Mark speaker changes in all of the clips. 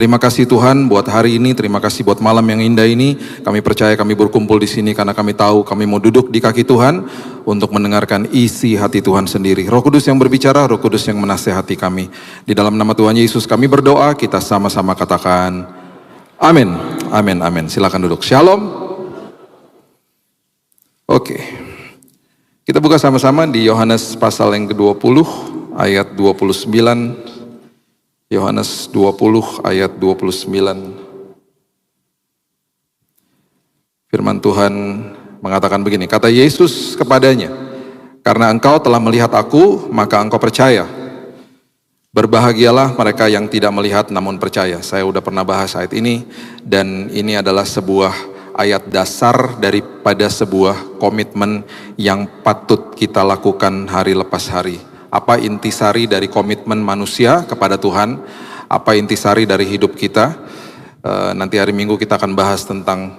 Speaker 1: Terima kasih Tuhan buat hari ini, terima kasih buat malam yang indah ini. Kami percaya kami berkumpul di sini karena kami tahu kami mau duduk di kaki Tuhan untuk mendengarkan isi hati Tuhan sendiri. Roh Kudus yang berbicara, Roh Kudus yang menasehati kami. Di dalam nama Tuhan Yesus kami berdoa, kita sama-sama katakan amin, amin, amin. Silakan duduk. Shalom. Oke, kita buka sama-sama di Yohanes pasal yang ke-20 ayat 29. Yohanes 20 ayat 29. Firman Tuhan mengatakan begini, kata Yesus kepadanya, karena engkau telah melihat aku, maka engkau percaya. Berbahagialah mereka yang tidak melihat namun percaya. Saya udah pernah bahas ayat ini, dan ini adalah sebuah ayat dasar daripada sebuah komitmen yang patut kita lakukan hari lepas hari. Apa intisari dari komitmen manusia kepada Tuhan? Apa intisari dari hidup kita? Nanti hari Minggu kita akan bahas tentang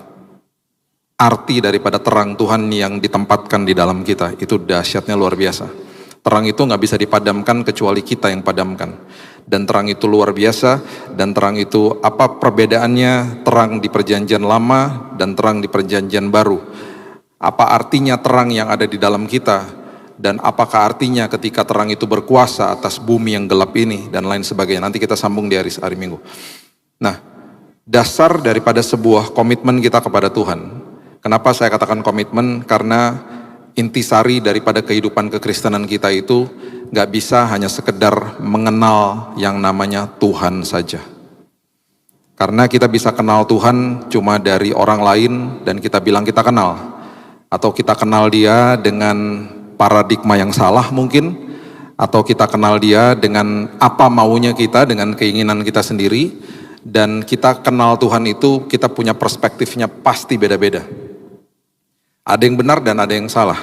Speaker 1: arti daripada terang Tuhan yang ditempatkan di dalam kita. Itu dahsyatnya luar biasa. Terang itu nggak bisa dipadamkan kecuali kita yang padamkan. Dan terang itu luar biasa. Dan terang itu apa perbedaannya terang di perjanjian lama dan terang di perjanjian baru? Apa artinya terang yang ada di dalam kita? Dan apakah artinya ketika terang itu berkuasa atas bumi yang gelap ini dan lain sebagainya. Nanti kita sambung di hari Minggu. Nah, dasar daripada sebuah komitmen kita kepada Tuhan. Kenapa saya katakan komitmen? Karena intisari daripada kehidupan kekristenan kita itu gak bisa hanya sekedar mengenal yang namanya Tuhan saja. Karena kita bisa kenal Tuhan cuma dari orang lain dan kita bilang kita kenal. Atau kita kenal dia dengan paradigma yang salah mungkin, atau kita kenal dia dengan apa maunya kita, dengan keinginan kita sendiri, dan kita kenal Tuhan itu kita punya perspektifnya pasti beda-beda. Ada yang benar dan ada yang salah.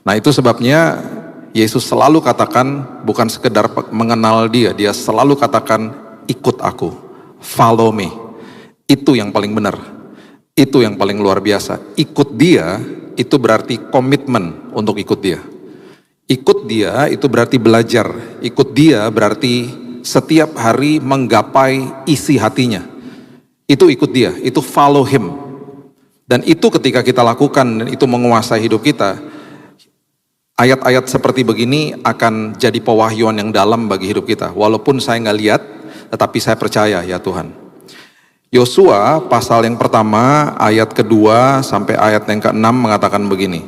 Speaker 1: Nah itu sebabnya Yesus selalu katakan bukan sekedar mengenal dia, dia selalu katakan ikut aku, follow me. Itu yang paling benar, itu yang paling luar biasa. Ikut dia itu berarti komitmen untuk ikut dia. Ikut dia itu berarti belajar. Ikut dia berarti setiap hari menggapai isi hatinya. Itu ikut dia, itu follow him. Dan itu ketika kita lakukan dan itu menguasai hidup kita, ayat-ayat seperti begini akan jadi pewahyuan yang dalam bagi hidup kita. Walaupun saya nggak lihat, tetapi saya percaya ya Tuhan. Yosua pasal yang pertama ayat kedua sampai ayat yang ke-6 mengatakan begini.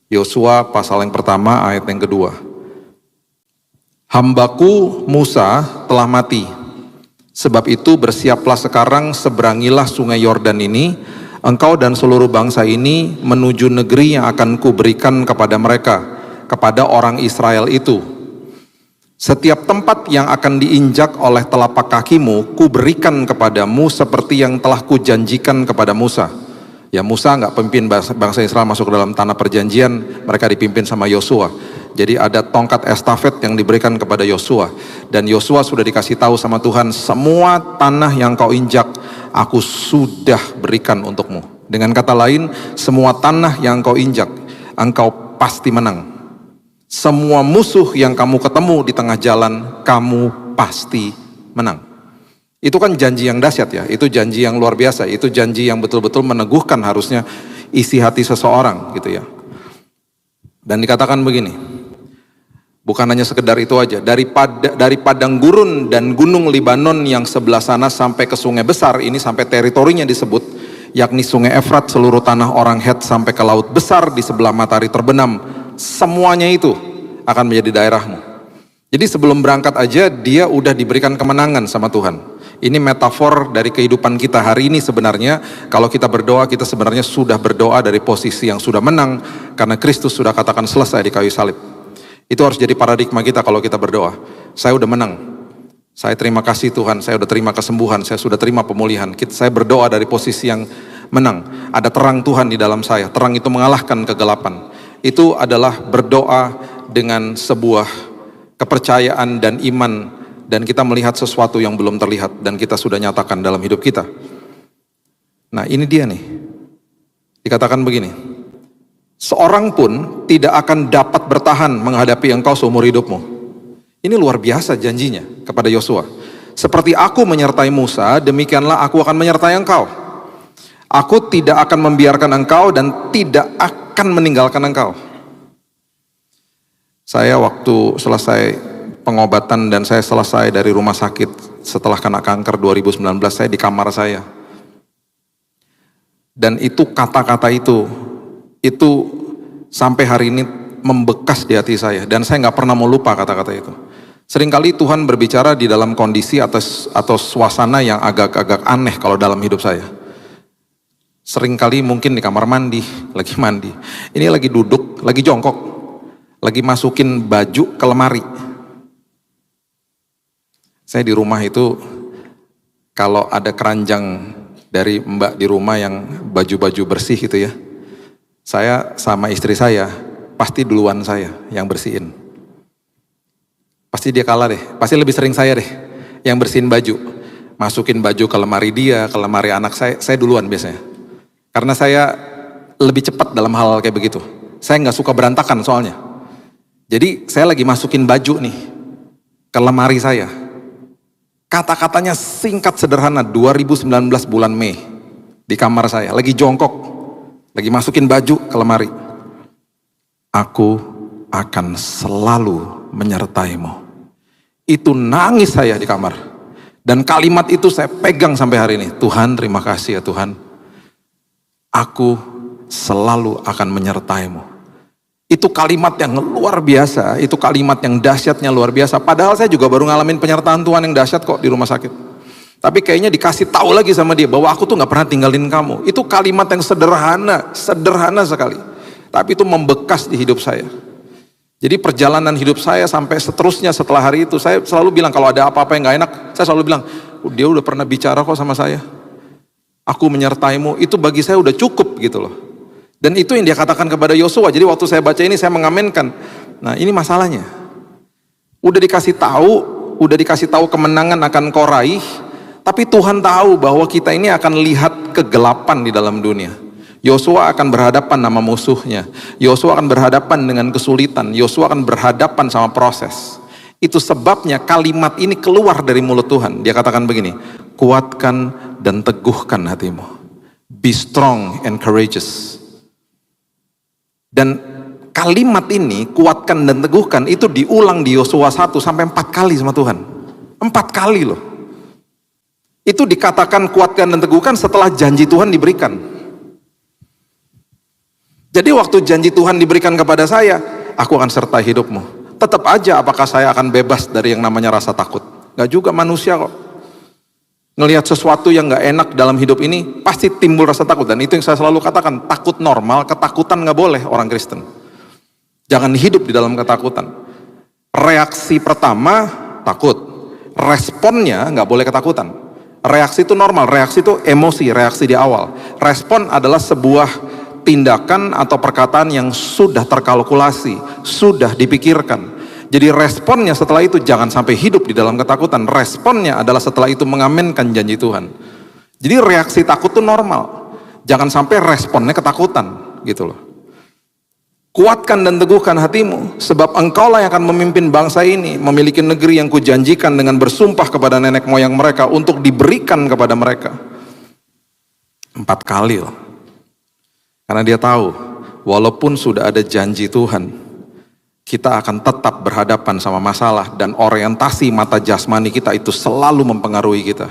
Speaker 1: Yosua pasal yang pertama ayat yang kedua. Hambaku Musa telah mati. Sebab itu bersiaplah sekarang, seberangilah sungai Yordan ini, engkau dan seluruh bangsa ini menuju negeri yang akan kuberikan kepada mereka, kepada orang Israel itu. Setiap tempat yang akan diinjak oleh telapak kakimu, kuberikan kepadamu seperti yang telah kujanjikan kepada Musa. Ya Musa nggak pimpin bangsa Israel masuk ke dalam tanah perjanjian, mereka dipimpin sama Yosua. Jadi ada tongkat estafet yang diberikan kepada Yosua. Dan Yosua sudah dikasih tahu sama Tuhan, semua tanah yang kau injak, aku sudah berikan untukmu. Dengan kata lain, semua tanah yang kau injak, engkau pasti menang. Semua musuh yang kamu ketemu di tengah jalan, kamu pasti menang. Itu kan janji yang dahsyat ya, itu janji yang luar biasa, itu janji yang betul-betul meneguhkan harusnya isi hati seseorang gitu ya. Dan dikatakan begini, bukan hanya sekedar itu aja, dari padang gurun dan gunung Libanon yang sebelah sana sampai ke sungai besar, ini sampai teritorinya disebut, yakni sungai Efrat, seluruh tanah orang Het sampai ke laut besar di sebelah matahari terbenam, semuanya itu akan menjadi daerahmu. Jadi sebelum berangkat aja dia udah diberikan kemenangan sama Tuhan. Ini metafor dari kehidupan kita hari ini sebenarnya. Kalau kita berdoa, kita sebenarnya sudah berdoa dari posisi yang sudah menang, karena Kristus sudah katakan selesai di kayu salib. Itu harus jadi paradigma kita kalau kita berdoa. Saya udah menang, saya terima kasih Tuhan, saya udah terima kesembuhan, saya sudah terima pemulihan. Saya berdoa dari posisi yang menang. Ada terang Tuhan di dalam saya, terang itu mengalahkan kegelapan. Itu adalah berdoa dengan sebuah kepercayaan dan iman, dan kita melihat sesuatu yang belum terlihat dan kita sudah nyatakan dalam hidup kita. Nah ini dia nih, dikatakan begini, seorang pun tidak akan dapat bertahan menghadapi engkau seumur hidupmu. Ini luar biasa janjinya kepada Yosua. Seperti aku menyertai Musa, demikianlah aku akan menyertai engkau. Aku tidak akan membiarkan engkau dan tidak akan meninggalkan engkau. Saya waktu selesai pengobatan dan saya selesai dari rumah sakit setelah kena kanker 2019, saya di kamar saya. Dan itu kata-kata itu sampai hari ini membekas di hati saya, dan saya nggak pernah mau lupa kata-kata itu. Seringkali Tuhan berbicara di dalam kondisi atau suasana yang agak-agak aneh kalau dalam hidup saya. Seringkali mungkin di kamar mandi, lagi mandi. Ini lagi duduk, lagi jongkok, lagi masukin baju ke lemari. Saya di rumah itu, kalau ada keranjang dari mbak di rumah yang baju-baju bersih gitu ya, saya sama istri saya, pasti duluan saya yang bersihin. Pasti dia kalah deh, pasti lebih sering saya deh yang bersihin baju. Masukin baju ke lemari dia, ke lemari anak saya duluan biasanya. Karena saya lebih cepat dalam hal kayak begitu. Saya nggak suka berantakan soalnya. Jadi saya lagi masukin baju nih ke lemari saya. Kata-katanya singkat sederhana, 2019 bulan Mei, di kamar saya, lagi jongkok, lagi masukin baju ke lemari. Aku akan selalu menyertaimu. Itu nangis saya di kamar. Dan kalimat itu saya pegang sampai hari ini. Tuhan, terima kasih ya Tuhan. Aku selalu akan menyertaimu. Itu kalimat yang luar biasa, itu kalimat yang dahsyatnya luar biasa. Padahal saya juga baru ngalamin penyertaan Tuhan yang dahsyat kok di rumah sakit. Tapi kayaknya dikasih tahu lagi sama dia bahwa aku tuh gak pernah tinggalin kamu. Itu kalimat yang sederhana sekali. Tapi itu membekas di hidup saya. Jadi perjalanan hidup saya sampai seterusnya setelah hari itu, saya selalu bilang kalau ada apa-apa yang gak enak, saya selalu bilang, dia udah pernah bicara kok sama saya. Aku menyertaimu, itu bagi saya udah cukup gitu loh. Dan itu yang dia katakan kepada Yosua. Jadi waktu saya baca ini saya mengamenkan. Nah ini masalahnya. Udah dikasih tahu kemenangan akan kau raih, tapi Tuhan tahu bahwa kita ini akan lihat kegelapan di dalam dunia. Yosua akan berhadapan sama musuhnya. Yosua akan berhadapan dengan kesulitan. Yosua akan berhadapan sama proses. Itu sebabnya kalimat ini keluar dari mulut Tuhan. Dia katakan begini, kuatkan dan teguhkan hatimu. Be strong and courageous. Dan kalimat ini, kuatkan dan teguhkan, itu diulang di Yosua 1 sampai 4 kali sama Tuhan. 4 kali loh. Itu dikatakan kuatkan dan teguhkan setelah janji Tuhan diberikan. Jadi waktu janji Tuhan diberikan kepada saya, aku akan sertai hidupmu. Tetap aja apakah saya akan bebas dari yang namanya rasa takut? Gak juga, manusia kok. Ngelihat sesuatu yang gak enak dalam hidup ini, pasti timbul rasa takut. Dan itu yang saya selalu katakan, takut normal, ketakutan gak boleh orang Kristen. Jangan hidup di dalam ketakutan. Reaksi pertama, takut. Responnya gak boleh ketakutan. Reaksi itu normal, reaksi itu emosi, reaksi di awal. Respon adalah sebuah tindakan atau perkataan yang sudah terkalkulasi, sudah dipikirkan. Jadi responnya setelah itu jangan sampai hidup di dalam ketakutan. Responnya adalah setelah itu mengamenkan janji Tuhan. Jadi reaksi takut itu normal. Jangan sampai responnya ketakutan, gitu loh. Kuatkan dan teguhkan hatimu, sebab engkaulah yang akan memimpin bangsa ini, memiliki negeri yang kujanjikan dengan bersumpah kepada nenek moyang mereka untuk diberikan kepada mereka. 4 kali loh. Karena dia tahu, walaupun sudah ada janji Tuhan, kita akan tetap berhadapan sama masalah, dan orientasi mata jasmani kita itu selalu mempengaruhi kita.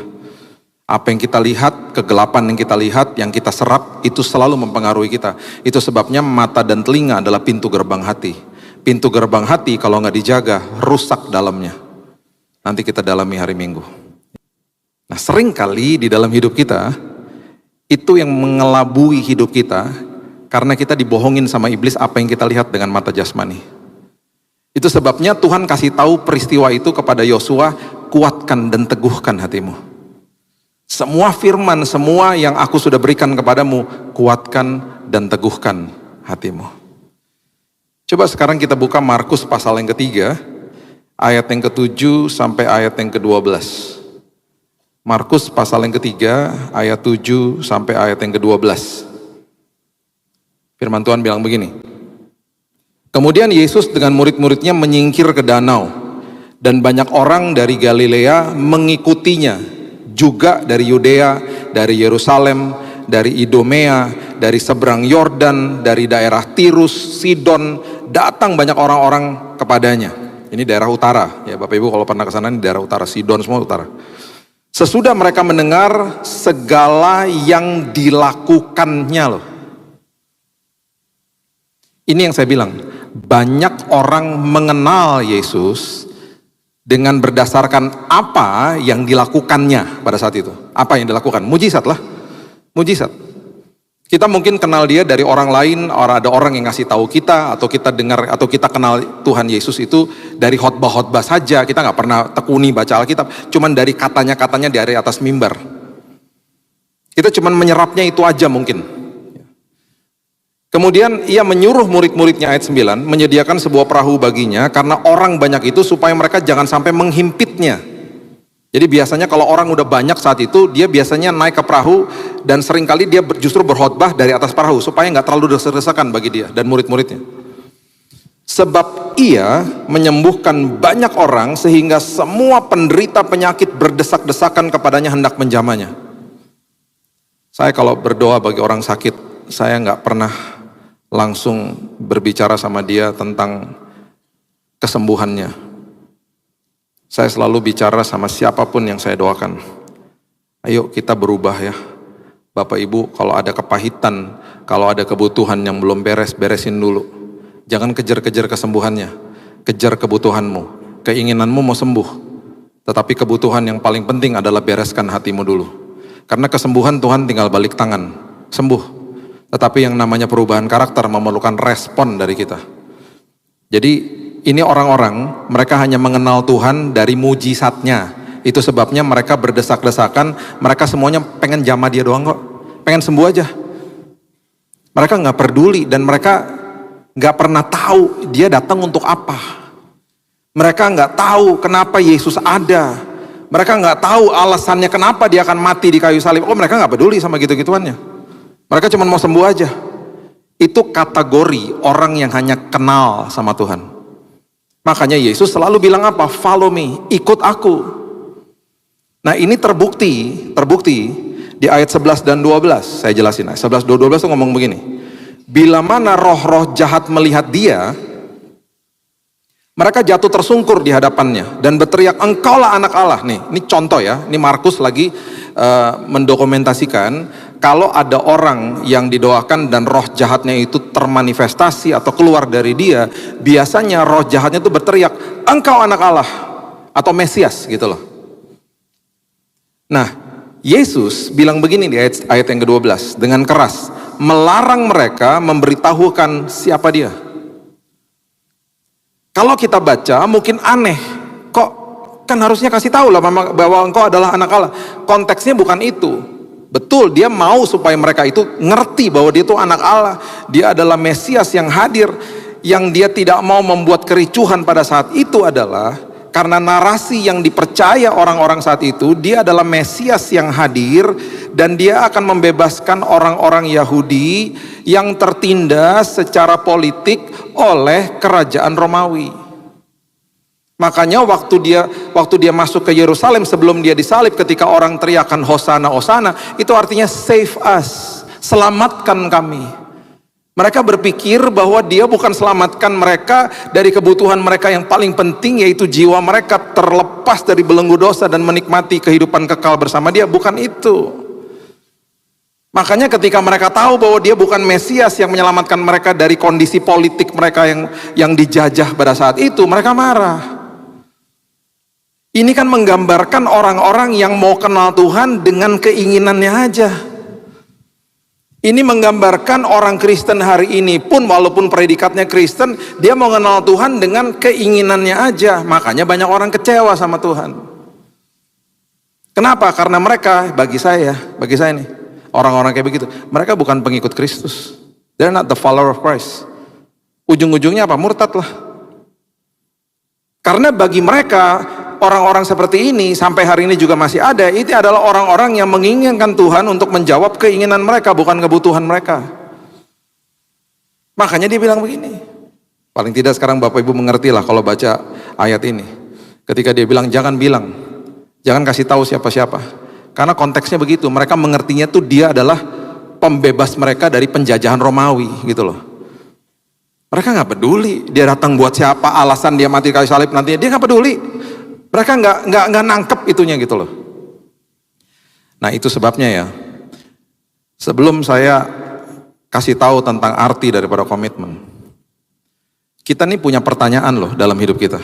Speaker 1: Apa yang kita lihat, kegelapan yang kita lihat, yang kita serap, itu selalu mempengaruhi kita. Itu sebabnya mata dan telinga adalah pintu gerbang hati. Pintu gerbang hati kalau nggak dijaga, rusak dalamnya. Nanti kita dalami hari Minggu. Nah seringkali di dalam hidup kita, itu yang mengelabui hidup kita, karena kita dibohongin sama iblis apa yang kita lihat dengan mata jasmani. Itu sebabnya Tuhan kasih tahu peristiwa itu kepada Yosua, kuatkan dan teguhkan hatimu. Semua firman, semua yang aku sudah berikan kepadamu, kuatkan dan teguhkan hatimu. Coba sekarang kita buka Markus pasal yang ketiga, ayat yang ke-7 sampai ayat yang ke-12. Markus pasal yang ketiga, ayat 7 sampai ayat yang ke-12. Firman Tuhan bilang begini. Kemudian Yesus dengan murid-muridnya menyingkir ke danau, Dan banyak orang dari Galilea mengikutinya, juga dari Yudea, dari Yerusalem, dari Idumea, dari seberang Yordan, dari daerah Tirus, Sidon, datang banyak orang-orang kepadanya. Ini daerah utara, ya Bapak Ibu kalau pernah ke sana, ini daerah utara, Sidon semua utara. Sesudah mereka mendengar segala yang dilakukannya loh. Ini yang saya bilang, banyak orang mengenal Yesus dengan berdasarkan apa yang dilakukannya pada saat itu. Apa yang dilakukan? Mujizat lah. Mujizat. Kita mungkin kenal dia dari orang lain, ada orang yang ngasih tahu kita, atau kita dengar, atau kita kenal Tuhan Yesus itu dari khotbah-khotbah saja. Kita nggak pernah tekuni baca Alkitab, cuman dari katanya-katanya dari atas mimbar. Kita cuman menyerapnya itu aja mungkin. Kemudian ia menyuruh murid-muridnya, ayat 9, menyediakan sebuah perahu baginya karena orang banyak itu supaya mereka jangan sampai menghimpitnya. Jadi biasanya kalau orang udah banyak saat itu, dia biasanya naik ke perahu dan seringkali dia justru berkhotbah dari atas perahu supaya nggak terlalu desak-desakan bagi dia dan murid-muridnya. Sebab ia menyembuhkan banyak orang sehingga semua penderita penyakit berdesak-desakan kepadanya hendak menjamahnya. Saya kalau berdoa bagi orang sakit, saya nggak pernah langsung berbicara sama dia tentang kesembuhannya. Saya selalu bicara sama siapapun yang saya doakan. Ayo kita berubah ya. Bapak Ibu, kalau ada kepahitan, kalau ada kebutuhan yang belum beres, beresin dulu. Jangan kejar-kejar kesembuhannya. Kejar kebutuhanmu. Keinginanmu mau sembuh. Tetapi kebutuhan yang paling penting adalah bereskan hatimu dulu. Karena kesembuhan Tuhan tinggal balik tangan. Sembuh. Tetapi yang namanya perubahan karakter memerlukan respon dari kita. Jadi ini orang-orang, mereka hanya mengenal Tuhan dari mujizatnya. Itu sebabnya mereka berdesak-desakan, mereka semuanya pengen jamah dia doang kok. Pengen sembuh aja. Mereka nggak peduli dan mereka nggak pernah tahu dia datang untuk apa. Mereka nggak tahu kenapa Yesus ada. Mereka nggak tahu alasannya kenapa dia akan mati di kayu salib. Oh, mereka nggak peduli sama gitu-gituannya. Mereka cuma mau sembuh aja. Itu kategori orang yang hanya kenal sama Tuhan. Makanya Yesus selalu bilang apa? Follow me, ikut aku. Nah ini terbukti di ayat 11 dan 12. Saya jelasin, ayat 11 dan 12 itu ngomong begini. Bila mana roh-roh jahat melihat dia, mereka jatuh tersungkur di hadapannya dan berteriak, engkaulah anak Allah. Nih, ini contoh ya, ini Markus lagi mendokumentasikan kalau ada orang yang didoakan dan roh jahatnya itu termanifestasi atau keluar dari dia, biasanya roh jahatnya itu berteriak, engkau anak Allah atau Mesias gitu loh. Nah, Yesus bilang begini di ayat yang ke-12 dengan keras, melarang mereka memberitahukan siapa dia. Kalau kita baca mungkin aneh, kok kan harusnya kasih tahu lah bahwa engkau adalah anak Allah. Konteksnya bukan itu. Betul, dia mau supaya mereka itu ngerti bahwa dia itu anak Allah. Dia adalah Mesias yang hadir. Yang dia tidak mau membuat kericuhan pada saat itu adalah karena narasi yang dipercaya orang-orang saat itu, dia adalah Mesias yang hadir dan dia akan membebaskan orang-orang Yahudi yang tertindas secara politik oleh kerajaan Romawi. Makanya waktu dia masuk ke Yerusalem sebelum dia disalib, ketika orang teriakan Hosana Hosana, itu artinya save us, selamatkan kami. Mereka berpikir bahwa dia bukan selamatkan mereka dari kebutuhan mereka yang paling penting, yaitu jiwa mereka terlepas dari belenggu dosa dan menikmati kehidupan kekal bersama dia. Bukan itu. Makanya ketika mereka tahu bahwa dia bukan Mesias yang menyelamatkan mereka dari kondisi politik mereka yang dijajah pada saat itu, mereka marah. Ini kan menggambarkan orang-orang yang mau kenal Tuhan dengan keinginannya aja. Ini menggambarkan orang Kristen hari ini pun walaupun predikatnya Kristen, dia mau kenal Tuhan dengan keinginannya aja. Makanya banyak orang kecewa sama Tuhan. Kenapa? Karena mereka, bagi saya nih, orang-orang kayak begitu, mereka bukan pengikut Kristus. They're not the follower of Christ. Ujung-ujungnya apa? Murtad lah. Karena bagi mereka, orang-orang seperti ini sampai hari ini juga masih ada, itu adalah orang-orang yang menginginkan Tuhan untuk menjawab keinginan mereka, bukan kebutuhan mereka. Makanya dia bilang begini. Paling tidak sekarang Bapak Ibu mengerti lah kalau baca ayat ini. Ketika dia bilang, jangan kasih tahu siapa-siapa. Karena konteksnya begitu, mereka mengertinya tuh dia adalah pembebas mereka dari penjajahan Romawi gitu loh. Mereka nggak peduli dia datang buat siapa, alasan dia mati kayu salib nantinya, dia nggak peduli. Mereka nggak nangkep itunya gitu loh. Nah itu sebabnya ya, sebelum saya kasih tahu tentang arti daripada komitmen, kita nih punya pertanyaan loh dalam hidup kita.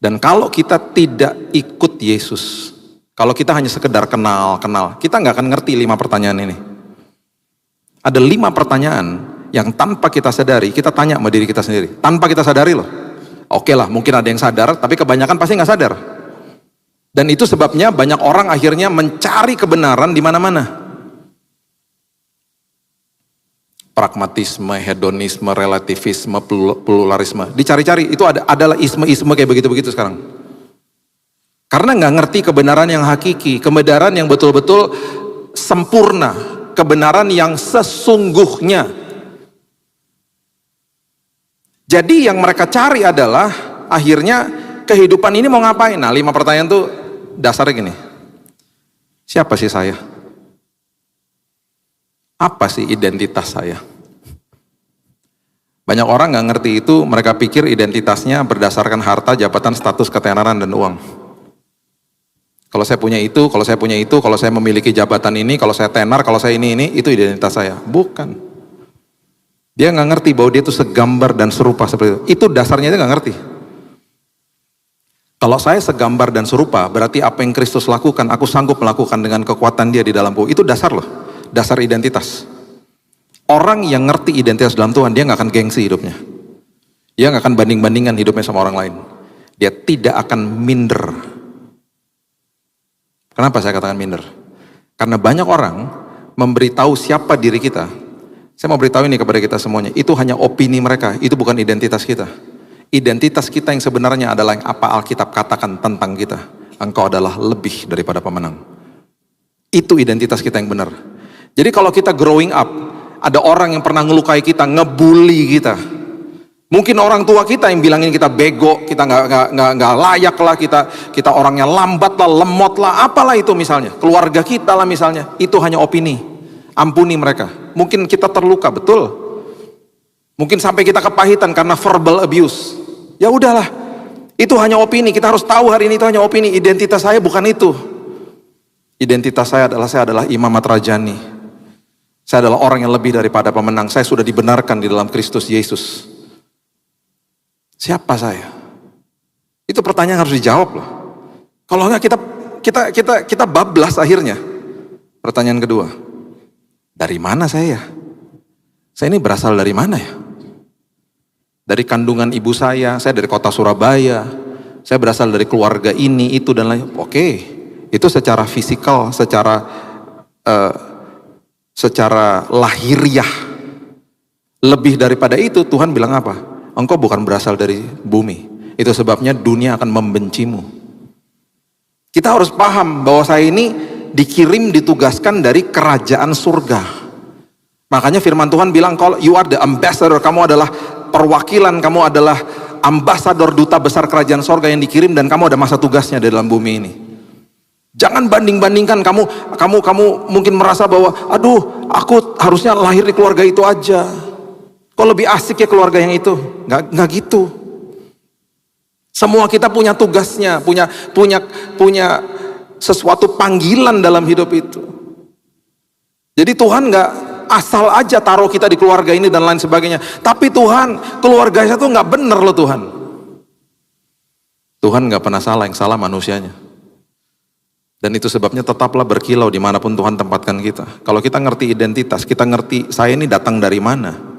Speaker 1: Dan kalau kita tidak ikut Yesus, kalau kita hanya sekedar kenal, kita nggak akan ngerti 5 pertanyaan ini. Ada 5 pertanyaan yang tanpa kita sadari, kita tanya sama diri kita sendiri. Tanpa kita sadari loh. Oke lah, mungkin ada yang sadar, tapi kebanyakan pasti nggak sadar. Dan itu sebabnya banyak orang akhirnya mencari kebenaran di mana-mana. Pragmatisme, hedonisme, relativisme, pluralisme, dicari-cari. Itu adalah isme-isme kayak begitu-begitu sekarang. Karena nggak ngerti kebenaran yang hakiki, kebenaran yang betul-betul sempurna, kebenaran yang sesungguhnya. Jadi yang mereka cari adalah akhirnya kehidupan ini mau ngapain? Nah 5 pertanyaan tuh dasarnya gini. Siapa sih saya? Apa sih identitas saya? Banyak orang nggak ngerti itu, mereka pikir identitasnya berdasarkan harta, jabatan, status, ketenaran, dan uang. Kalau saya punya itu, kalau saya memiliki jabatan ini, kalau saya tenar, kalau saya ini, itu identitas saya. Bukan. Dia nggak ngerti bahwa dia itu segambar dan serupa seperti itu. Itu dasarnya dia nggak ngerti. Kalau saya segambar dan serupa, berarti apa yang Kristus lakukan, aku sanggup melakukan dengan kekuatan dia di dalamku. Itu dasar loh, dasar identitas. Orang yang ngerti identitas dalam Tuhan, dia nggak akan gengsi hidupnya. Dia nggak akan banding-bandingkan hidupnya sama orang lain. Dia tidak akan minder. Kenapa saya katakan minder? Karena banyak orang memberitahu siapa diri kita. Saya mau beritahu ini kepada kita semuanya, itu hanya opini mereka, itu bukan identitas kita. Identitas kita yang sebenarnya adalah yang apa Alkitab katakan tentang kita. Engkau adalah lebih daripada pemenang. Itu identitas kita yang benar. Jadi kalau kita growing up, ada orang yang pernah ngelukai kita, ngebully kita. Mungkin orang tua kita yang bilangin kita bego, kita nggak layak lah, kita orangnya lambat lah, lemot lah, apalah itu misalnya. Keluarga kita lah misalnya, itu hanya opini. Ampuni mereka. Mungkin kita terluka, betul. Mungkin sampai kita kepahitan karena verbal abuse. Ya udahlah, itu hanya opini. Kita harus tahu hari ini itu hanya opini. Identitas saya bukan itu. Identitas saya adalah Imamat Rajani. Saya adalah orang yang lebih daripada pemenang. Saya sudah dibenarkan di dalam Kristus Yesus. Siapa saya? Itu pertanyaan harus dijawab loh. Kalau enggak kita bablas akhirnya. Pertanyaan kedua, dari mana saya? Saya ini berasal dari mana ya? Dari kandungan ibu saya dari kota Surabaya. Saya berasal dari keluarga ini, itu dan lain. Oke, itu secara fisikal, secara lahiriah. Lebih daripada itu Tuhan bilang apa? Engkau bukan berasal dari bumi. Itu sebabnya dunia akan membencimu. Kita harus paham bahwa saya ini dikirim, ditugaskan dari kerajaan surga. Makanya firman Tuhan bilang, kalau you are the ambassador, kamu adalah perwakilan, kamu adalah ambasador, duta besar kerajaan surga yang dikirim, dan kamu ada masa tugasnya di dalam bumi ini. Jangan banding-bandingkan, kamu mungkin merasa bahwa, aduh, aku harusnya lahir di keluarga itu aja. Kok lebih asik ya keluarga yang itu? Nggak gitu. Semua kita punya tugasnya, punya sesuatu panggilan dalam hidup itu. Jadi Tuhan nggak asal aja taruh kita di keluarga ini dan lain sebagainya. Tapi Tuhan, keluarganya tuh nggak bener loh Tuhan. Tuhan nggak pernah salah, yang salah manusianya. Dan itu sebabnya tetaplah berkilau dimanapun Tuhan tempatkan kita. Kalau kita ngerti identitas, kita ngerti saya ini datang dari mana.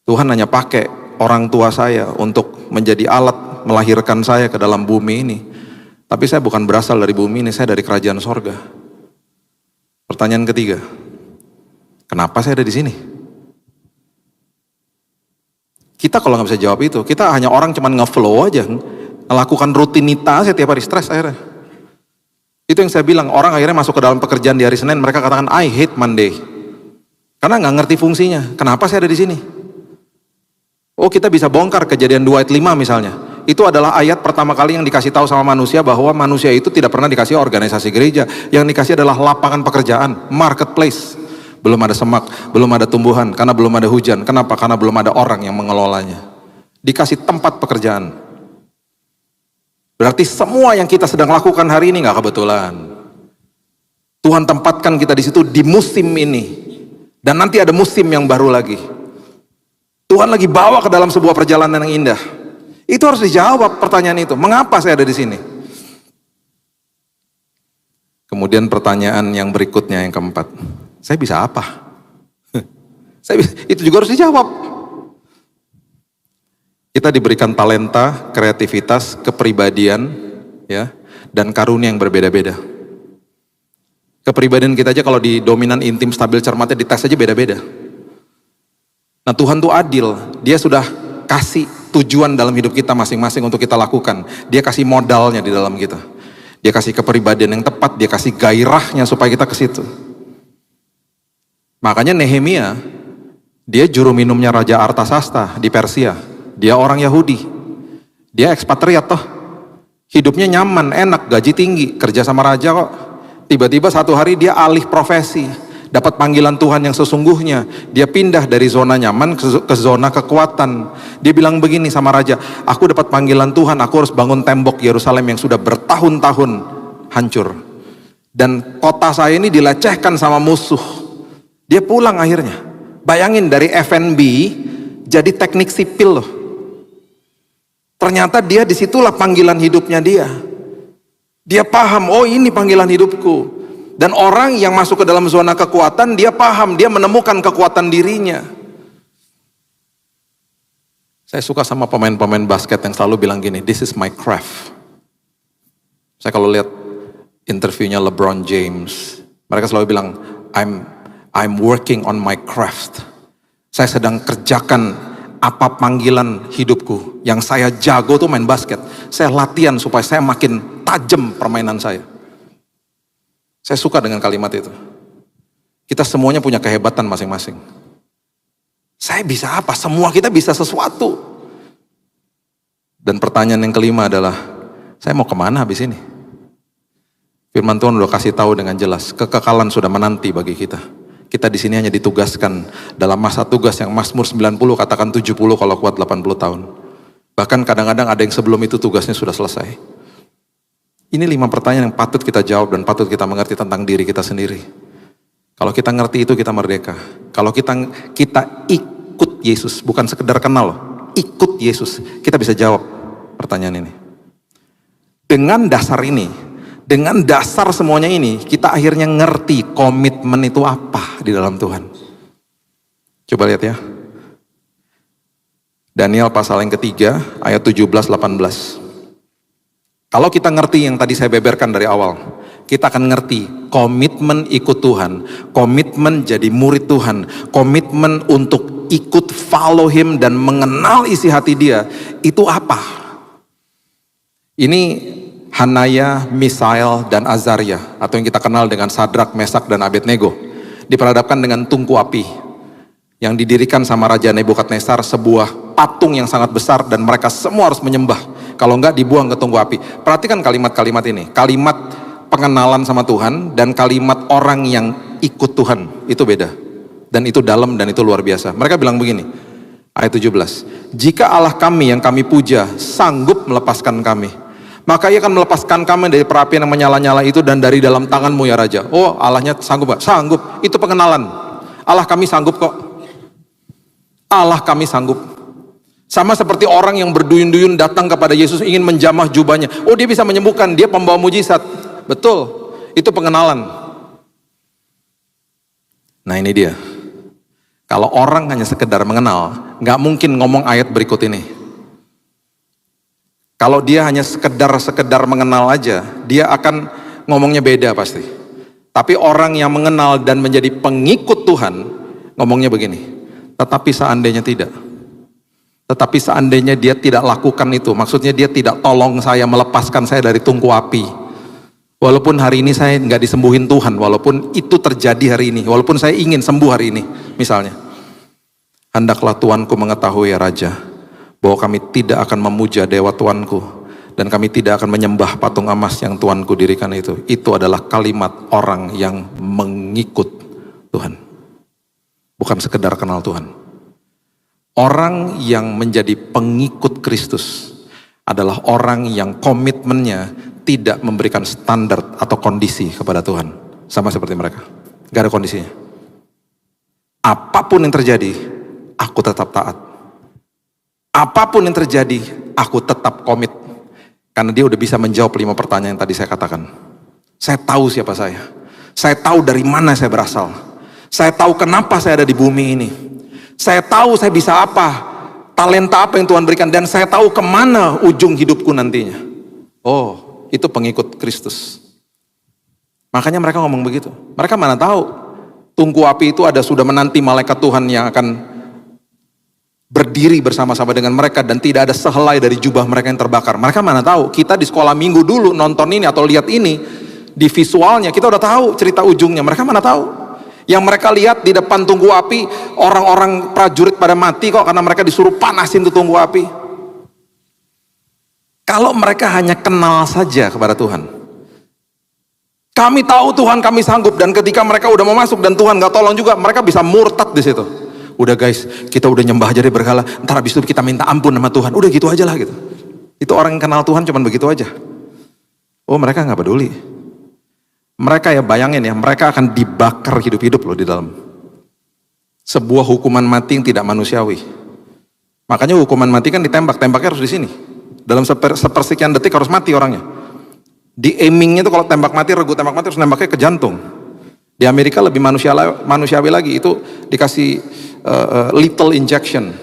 Speaker 1: Tuhan hanya pakai orang tua saya untuk menjadi alat melahirkan saya ke dalam bumi ini. Tapi saya bukan berasal dari bumi ini, saya dari kerajaan sorga. Pertanyaan ketiga, kenapa saya ada di sini? Kita kalau nggak bisa jawab itu, kita hanya orang cuman nge-flow aja, melakukan rutinitas setiap hari, stres akhirnya. Itu yang saya bilang, orang akhirnya masuk ke dalam pekerjaan di hari Senin, mereka katakan I hate Monday. Karena nggak ngerti fungsinya. Kenapa saya ada di sini? Oh, kita bisa bongkar Kejadian 2 ayat 5 misalnya. Itu adalah ayat pertama kali yang dikasih tahu sama manusia bahwa manusia itu tidak pernah dikasih organisasi gereja. Yang dikasih adalah lapangan pekerjaan, marketplace. Belum ada semak, belum ada tumbuhan, karena belum ada hujan. Kenapa? Karena belum ada orang yang mengelolanya. Dikasih tempat pekerjaan. Berarti semua yang kita sedang lakukan hari ini nggak kebetulan. Tuhan tempatkan kita di situ di musim ini. Dan nanti ada musim yang baru lagi. Tuhan lagi bawa ke dalam sebuah perjalanan yang indah. Itu harus dijawab pertanyaan itu. Mengapa saya ada di sini? Kemudian pertanyaan yang berikutnya yang keempat. Saya bisa apa? Itu juga harus dijawab. Kita diberikan talenta, kreativitas, kepribadian, ya, dan karunia yang berbeda-beda. Kepribadian kita aja kalau di dominan, intim, stabil, cermatnya dites aja beda-beda. Nah, Tuhan tuh adil. Dia sudah kasih tujuan dalam hidup kita masing-masing untuk kita lakukan. Dia kasih modalnya di dalam kita. Dia kasih kepribadian yang tepat, dia kasih gairahnya supaya kita ke situ. Makanya Nehemia, dia juru minumnya Raja Artasasta di Persia. Dia orang Yahudi. Dia ekspatriat toh. Hidupnya nyaman, enak, gaji tinggi, kerja sama raja kok. Tiba-tiba satu hari dia alih profesi. Dapat panggilan Tuhan yang sesungguhnya. Dia pindah dari zona nyaman ke zona kekuatan. Dia bilang begini sama raja, aku dapat panggilan Tuhan, aku harus bangun tembok Yerusalem yang sudah bertahun-tahun hancur. Dan kota saya ini dilecehkan sama musuh. Dia pulang akhirnya. Bayangin dari F&B jadi teknik sipil loh. Ternyata dia disitulah panggilan hidupnya dia. Dia paham, oh ini panggilan hidupku. Dan orang yang masuk ke dalam zona kekuatan, dia paham, dia menemukan kekuatan dirinya. Saya suka sama pemain-pemain basket yang selalu bilang gini, this is my craft. Saya kalau lihat interviewnya LeBron James, mereka selalu bilang, I'm working on my craft. Saya sedang kerjakan apa panggilan hidupku. Yang saya jago tuh main basket. Saya latihan supaya saya makin tajam permainan saya. Saya suka dengan kalimat itu. Kita semuanya punya kehebatan masing-masing. Saya bisa apa? Semua kita bisa sesuatu. Dan pertanyaan yang kelima adalah, saya mau kemana habis ini? Firman Tuhan udah kasih tahu dengan jelas, kekekalan sudah menanti bagi kita. Kita di sini hanya ditugaskan dalam masa tugas yang Mazmur 90 katakan 70 kalau kuat 80 tahun. Bahkan kadang-kadang ada yang sebelum itu tugasnya sudah selesai. Ini 5 pertanyaan yang patut kita jawab dan patut kita mengerti tentang diri kita sendiri. Kalau kita ngerti itu kita merdeka. Kalau kita ikut Yesus, bukan sekedar kenal loh, ikut Yesus, kita bisa jawab pertanyaan ini. Dengan dasar ini, dengan dasar semuanya ini, kita akhirnya ngerti komitmen itu apa di dalam Tuhan. Coba lihat ya. Daniel pasal yang ketiga, ayat 17-18. Kalau kita ngerti yang tadi saya beberkan dari awal, kita akan ngerti komitmen ikut Tuhan, komitmen jadi murid Tuhan, komitmen untuk ikut follow Him dan mengenal isi hati Dia, itu apa? Ini Hanaya, Misael, dan Azaria, atau yang kita kenal dengan Sadrak, Mesak, dan Abednego, diperhadapkan dengan tungku api yang didirikan sama Raja Nebukadnezar, sebuah patung yang sangat besar dan mereka semua harus menyembah. Kalau enggak dibuang ke tungku api. Perhatikan kalimat-kalimat ini. Kalimat pengenalan sama Tuhan dan kalimat orang yang ikut Tuhan. Itu beda. Dan itu dalam dan itu luar biasa. Mereka bilang begini. Ayat 17. Jika Allah kami yang kami puja sanggup melepaskan kami, maka Ia akan melepaskan kami dari perapian yang menyala-nyala itu dan dari dalam tanganmu ya Raja. Oh, Allahnya sanggup gak? Sanggup. Itu pengenalan. Allah kami sanggup kok. Allah kami sanggup. Sama seperti orang yang berduyun-duyun datang kepada Yesus ingin menjamah jubahnya. Oh, dia bisa menyembuhkan, dia pembawa mujizat. Betul, itu pengenalan. Nah ini dia. Kalau orang hanya sekedar mengenal, nggak mungkin ngomong ayat berikut ini. Kalau dia hanya sekedar mengenal aja, dia akan ngomongnya beda pasti. Tapi orang yang mengenal dan menjadi pengikut Tuhan, ngomongnya begini. Tetapi seandainya tidak. Tetapi seandainya dia tidak lakukan itu, maksudnya dia tidak tolong saya, melepaskan saya dari tungku api. Walaupun hari ini saya nggak disembuhin Tuhan, walaupun itu terjadi hari ini, walaupun saya ingin sembuh hari ini, misalnya. Hendaklah Tuanku mengetahui ya Raja, bahwa kami tidak akan memuja dewa Tuanku, dan kami tidak akan menyembah patung emas yang Tuanku dirikan itu. Itu adalah kalimat orang yang mengikut Tuhan, bukan sekedar kenal Tuhan. Orang yang menjadi pengikut Kristus adalah orang yang komitmennya tidak memberikan standar atau kondisi kepada Tuhan. Sama seperti mereka, gak ada kondisinya. Apapun yang terjadi, aku tetap taat. Apapun yang terjadi, aku tetap komit. Karena dia udah bisa menjawab 5 pertanyaan yang tadi saya katakan. Saya tahu siapa saya. Saya tahu dari mana saya berasal. Saya tahu kenapa saya ada di bumi ini. Saya tahu saya bisa apa. Talenta apa yang Tuhan berikan. Dan saya tahu kemana ujung hidupku nantinya. Oh, itu pengikut Kristus. Makanya mereka ngomong begitu. Mereka mana tahu tungku api itu sudah menanti malaikat Tuhan yang akan berdiri bersama-sama dengan mereka, dan tidak ada sehelai dari jubah mereka yang terbakar. Mereka mana tahu. Kita di sekolah minggu dulu nonton ini atau lihat ini di visualnya, kita udah tahu cerita ujungnya. Mereka mana tahu. Yang mereka lihat di depan tungku api, orang-orang prajurit pada mati kok, karena mereka disuruh panasin tuh tungku api. Kalau mereka hanya kenal saja kepada Tuhan, kami tahu Tuhan, kami sanggup, dan ketika mereka udah mau masuk dan Tuhan gak tolong juga, mereka bisa murtad di situ. Udah guys, kita udah nyembah aja deh berhala, ntar habis itu kita minta ampun sama Tuhan. Udah gitu aja lah gitu. Itu orang yang kenal Tuhan cuman begitu aja. Oh, mereka gak peduli. Mereka ya bayangin ya, mereka akan dibakar hidup-hidup loh di dalam. Sebuah hukuman mati yang tidak manusiawi. Makanya hukuman mati kan ditembak, tembaknya harus di sini. Dalam sepersekian detik harus mati orangnya. Di aimingnya itu kalau tembak mati, regu tembak mati harus nembaknya ke jantung. Di Amerika lebih manusiawi lagi, itu dikasih lethal injection,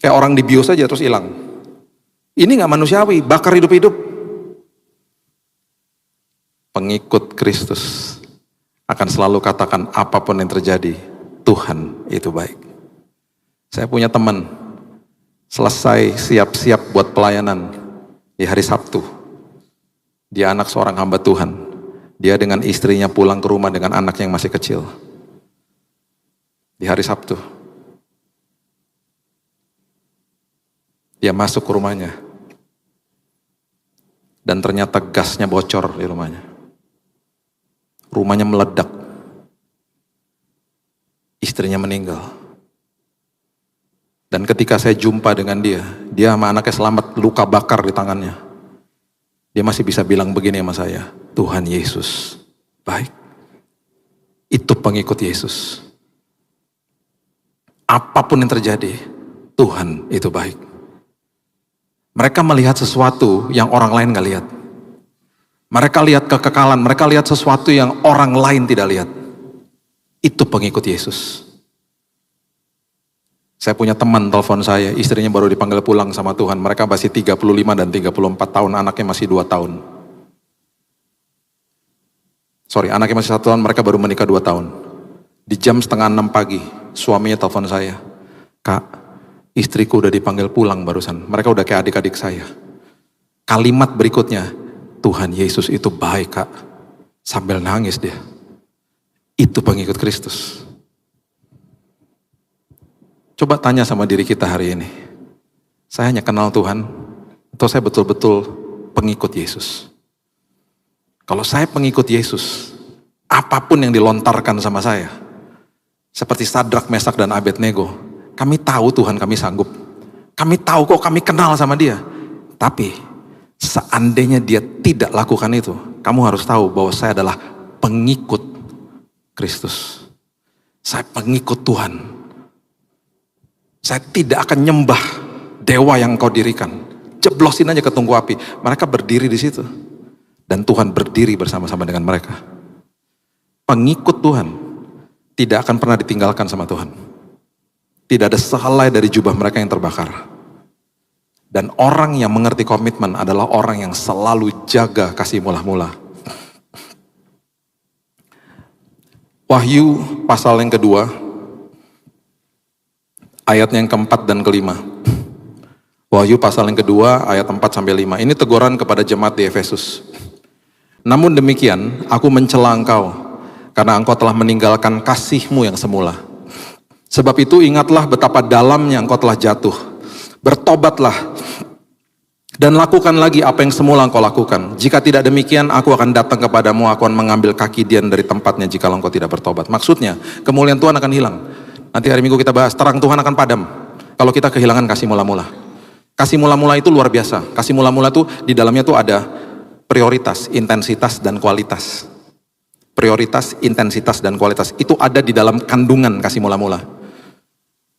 Speaker 1: kayak orang dibius aja terus hilang. Ini nggak manusiawi, bakar hidup-hidup. Pengikut Kristus akan selalu katakan apapun yang terjadi, Tuhan itu baik. Saya punya teman selesai siap-siap buat pelayanan di hari Sabtu. Dia anak seorang hamba Tuhan. Dia dengan istrinya pulang ke rumah dengan anak yang masih kecil. Di hari Sabtu. Dia masuk ke rumahnya. Dan ternyata gasnya bocor di rumahnya. Rumahnya meledak. Istrinya meninggal. Dan ketika saya jumpa dengan dia sama anaknya selamat, luka bakar di tangannya. Dia masih bisa bilang begini sama saya, Tuhan Yesus baik. Itu pengikut Yesus. Apapun yang terjadi, Tuhan itu baik. Mereka melihat sesuatu yang orang lain gak lihat. Mereka lihat kekekalan, mereka lihat sesuatu yang orang lain tidak lihat. Itu pengikut Yesus. Saya punya teman telepon saya, istrinya baru dipanggil pulang sama Tuhan. Mereka masih 35 dan 34 tahun, anaknya masih 2 tahun. Anaknya masih 1 tahun, mereka baru menikah 2 tahun. Di jam 5:30 pagi, suaminya telepon saya. Kak, istriku udah dipanggil pulang barusan. Mereka udah kayak adik-adik saya. Kalimat berikutnya, Tuhan Yesus itu baik kak. Sambil nangis dia. Itu pengikut Kristus. Coba tanya sama diri kita hari ini. Saya hanya kenal Tuhan, atau saya betul-betul pengikut Yesus? Kalau saya pengikut Yesus, apapun yang dilontarkan sama saya, seperti Sadrak, Mesak, dan Abednego, kami tahu Tuhan kami sanggup. Kami tahu kok kami kenal sama dia. Tapi, seandainya dia tidak lakukan itu, kamu harus tahu bahwa saya adalah pengikut Kristus. Saya pengikut Tuhan. Saya tidak akan nyembah dewa yang kau dirikan. Jeblosin aja ke tungku api. Mereka berdiri di situ. Dan Tuhan berdiri bersama-sama dengan mereka. Pengikut Tuhan tidak akan pernah ditinggalkan sama Tuhan. Tidak ada sehelai dari jubah mereka yang terbakar. Dan orang yang mengerti komitmen adalah orang yang selalu jaga kasih mula-mula. Wahyu pasal yang kedua, ayat yang keempat dan kelima. Wahyu pasal yang kedua ayat 4-5. Ini teguran kepada jemaat di Efesus. Namun demikian aku mencela engkau karena engkau telah meninggalkan kasihmu yang semula. Sebab itu ingatlah betapa dalamnya engkau telah jatuh. Bertobatlah dan lakukan lagi apa yang semula engkau lakukan. Jika tidak demikian, aku akan datang kepadamu, aku akan mengambil kaki Dian dari tempatnya jika engkau tidak bertobat. Maksudnya, kemuliaan Tuhan akan hilang. Nanti hari Minggu kita bahas, terang Tuhan akan padam kalau kita kehilangan kasih mula-mula. Kasih mula-mula itu luar biasa. Kasih mula-mula itu di dalamnya tuh ada prioritas, intensitas, dan kualitas. Prioritas, intensitas, dan kualitas itu ada di dalam kandungan kasih mula-mula.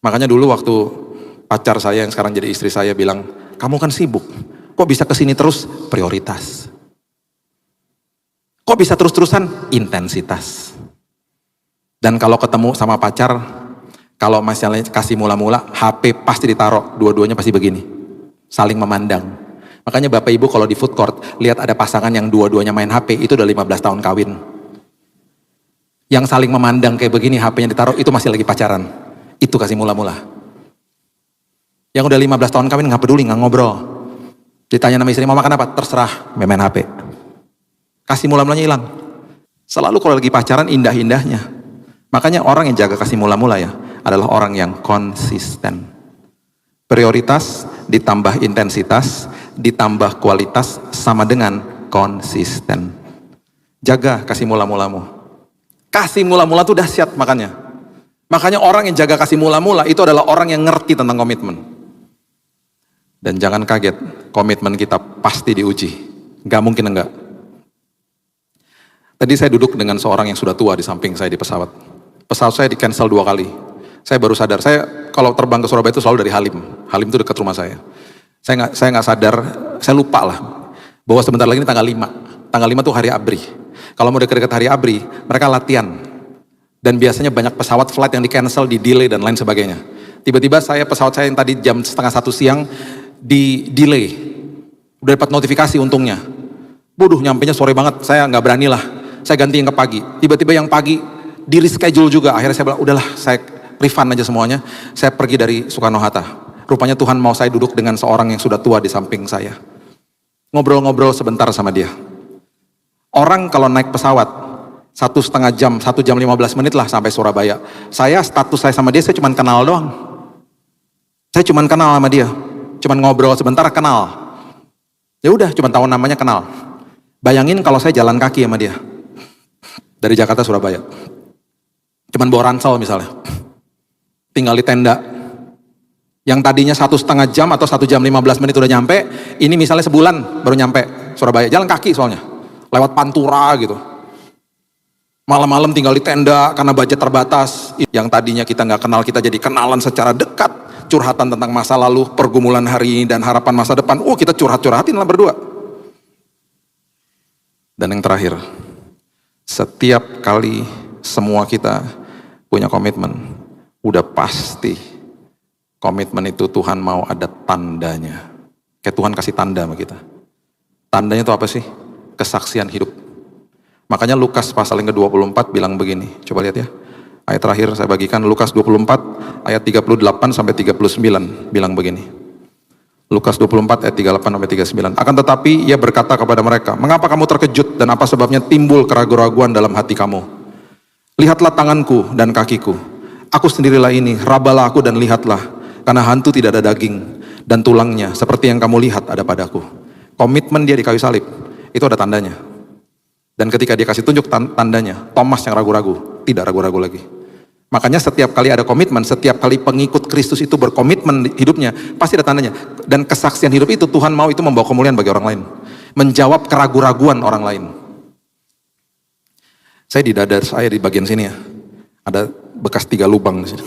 Speaker 1: Makanya dulu waktu pacar saya yang sekarang jadi istri saya bilang, kamu kan sibuk, kok bisa kesini terus? Prioritas. Kok bisa terus-terusan? Intensitas. Dan kalau ketemu sama pacar, kalau masalah kasih mula-mula, HP pasti ditaruh, dua-duanya pasti begini, saling memandang. Makanya Bapak Ibu kalau di food court, lihat ada pasangan yang dua-duanya main HP, itu udah 15 tahun kawin. Yang saling memandang kayak begini, HP-nya ditaruh, itu masih lagi pacaran. Itu kasih mula-mula. Yang udah 15 tahun kawin nggak peduli, nggak ngobrol. Ditanya nama istri, mau makan apa? Terserah, main HP. Kasih mula-mulanya hilang. Selalu kalau lagi pacaran indah-indahnya. Makanya orang yang jaga kasih mula-mula ya, adalah orang yang konsisten. Prioritas ditambah intensitas, ditambah kualitas sama dengan konsisten. Jaga kasih mula-mulamu. Kasih mula-mula itu dahsyat makanya. Makanya orang yang jaga kasih mula-mula itu adalah orang yang ngerti tentang komitmen. Dan jangan kaget, komitmen kita pasti diuji. Gak mungkin enggak. Tadi saya duduk dengan seorang yang sudah tua di samping saya di pesawat. Pesawat saya di cancel 2 kali. Saya baru sadar, saya kalau terbang ke Surabaya itu selalu dari Halim. Halim itu dekat rumah saya. Saya nggak sadar, saya lupa lah. Bahwa sebentar lagi ini tanggal 5. Tanggal 5 tuh hari ABRI. Kalau mau dekat-dekat hari ABRI, mereka latihan. Dan biasanya banyak pesawat flight yang di cancel, di delay dan lain sebagainya. Tiba-tiba pesawat saya yang tadi jam 12:30 siang, di delay, udah dapat notifikasi untungnya. Bodoh, nyampenya sore banget, saya nggak berani lah, saya ganti yang ke pagi. Tiba-tiba yang pagi di reschedule juga, akhirnya saya bilang udahlah, saya refund aja semuanya, saya pergi dari Soekarno-Hatta. Rupanya Tuhan mau saya duduk dengan seorang yang sudah tua di samping saya, ngobrol-ngobrol sebentar sama dia. Orang kalau naik pesawat 1,5 jam, 1 jam 15 menit lah sampai Surabaya. Status saya sama dia, saya cuma kenal doang. Saya cuma kenal sama dia. Cuman ngobrol sebentar, kenal. Ya udah, cuma tahu namanya, kenal. Bayangin kalau saya jalan kaki sama dia dari Jakarta Surabaya, cuman bawa ransel misalnya, tinggal di tenda yang tadinya 1,5 jam atau 1 jam 15 menit udah nyampe, ini misalnya sebulan baru nyampe Surabaya, jalan kaki soalnya, lewat Pantura gitu. Malam-malam tinggal di tenda karena budget terbatas. Yang tadinya kita nggak kenal, kita jadi kenalan secara dekat. Curhatan tentang masa lalu, pergumulan hari ini, dan harapan masa depan. Kita curhat-curhatin lah berdua. Dan yang terakhir, setiap kali semua kita punya komitmen, udah pasti komitmen itu Tuhan mau ada tandanya. Kayak Tuhan kasih tanda sama kita. Tandanya itu apa sih? Kesaksian hidup. Makanya Lukas pasal yang ke-24 bilang begini, coba lihat ya. Ayat terakhir saya bagikan, Lukas 24 ayat 38 sampai 39 bilang begini. Lukas 24 ayat 38 sampai 39. Akan tetapi ia berkata kepada mereka, mengapa kamu terkejut dan apa sebabnya timbul keraguan-raguan dalam hati kamu? Lihatlah tanganku dan kakiku. Aku sendirilah ini, rabalah aku dan lihatlah. Karena hantu tidak ada daging dan tulangnya seperti yang kamu lihat ada padaku. Komitmen dia di kayu salib, itu ada tandanya. Dan ketika dia kasih tunjuk tandanya, Thomas yang ragu-ragu, tidak ragu-ragu lagi. Makanya setiap kali ada komitmen, setiap kali pengikut Kristus itu berkomitmen hidupnya, pasti ada tandanya. Dan kesaksian hidup itu Tuhan mau itu membawa kemuliaan bagi orang lain. Menjawab keraguan-raguan orang lain. Saya di dada saya di bagian sini ya, ada bekas 3 lubang di sini.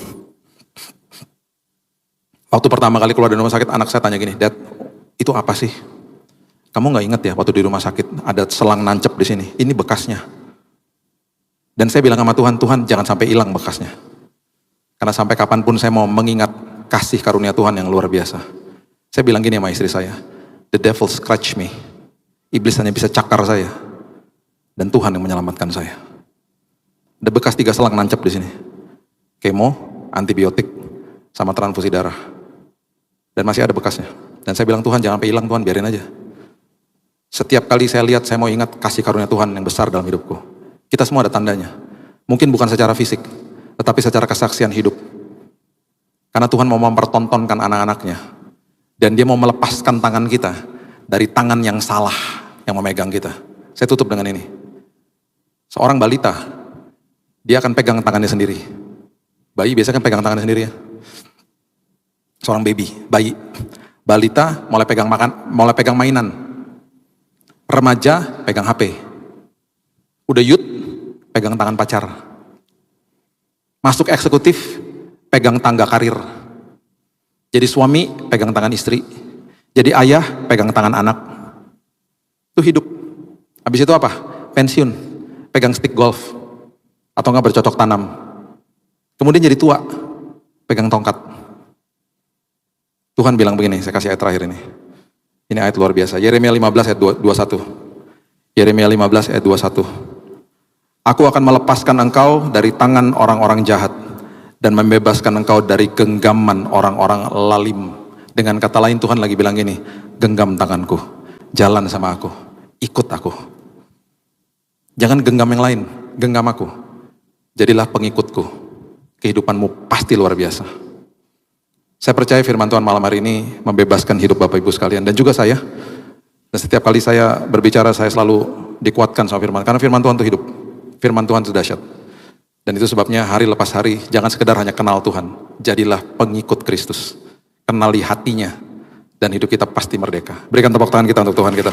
Speaker 1: Waktu pertama kali keluar dari rumah sakit, anak saya tanya gini, Dad, itu apa sih? Kamu nggak ingat ya waktu di rumah sakit ada selang nancep di sini, ini bekasnya. Dan saya bilang sama Tuhan, Tuhan jangan sampai hilang bekasnya. Karena sampai kapanpun saya mau mengingat kasih karunia Tuhan yang luar biasa. Saya bilang gini sama istri saya, the devil scratch me. Iblis hanya bisa cakar saya. Dan Tuhan yang menyelamatkan saya. Ada bekas 3 selang nancep di sini. Kemo, antibiotik, sama transfusi darah. Dan masih ada bekasnya. Dan saya bilang, Tuhan jangan sampai hilang, Tuhan biarin aja. Setiap kali saya lihat, saya mau ingat kasih karunia Tuhan yang besar dalam hidupku. Kita semua ada tandanya. Mungkin bukan secara fisik, tetapi secara kesaksian hidup. Karena Tuhan mau mempertontonkan anak-anaknya Dan dia mau melepaskan tangan kita dari tangan yang salah yang memegang kita. Saya tutup dengan ini. Seorang balita, dia akan pegang tangannya sendiri. Bayi biasanya kan pegang tangannya sendiri ya. Seorang bayi. Balita mulai pegang mainan. Remaja pegang HP. Udah youth, pegang tangan pacar. Masuk eksekutif, pegang tangga karir. Jadi suami, pegang tangan istri. Jadi ayah, pegang tangan anak. Itu hidup. Habis itu apa? Pensiun, pegang stick golf. Atau enggak bercocok tanam. Kemudian jadi tua, pegang tongkat. Tuhan bilang begini, saya kasih ayat terakhir ini. Ini ayat luar biasa. Yeremia 15 ayat 21. Yeremia 15 ayat 21. Aku akan melepaskan engkau dari tangan orang-orang jahat dan membebaskan engkau dari genggaman orang-orang lalim. Dengan kata lain Tuhan lagi bilang gini, genggam tanganku, jalan sama aku, ikut aku. Jangan genggam yang lain, genggam aku. Jadilah pengikutku. Kehidupanmu pasti luar biasa. Saya percaya firman Tuhan malam hari ini membebaskan hidup Bapak Ibu sekalian dan juga saya. Dan setiap kali saya berbicara saya selalu dikuatkan sama firman. Karena firman Tuhan itu hidup. Firman Tuhan itu dahsyat. Dan itu sebabnya hari lepas hari jangan sekedar hanya kenal Tuhan. Jadilah pengikut Kristus. Kenali hatinya. Dan hidup kita pasti merdeka. Berikan tepuk tangan kita untuk Tuhan kita.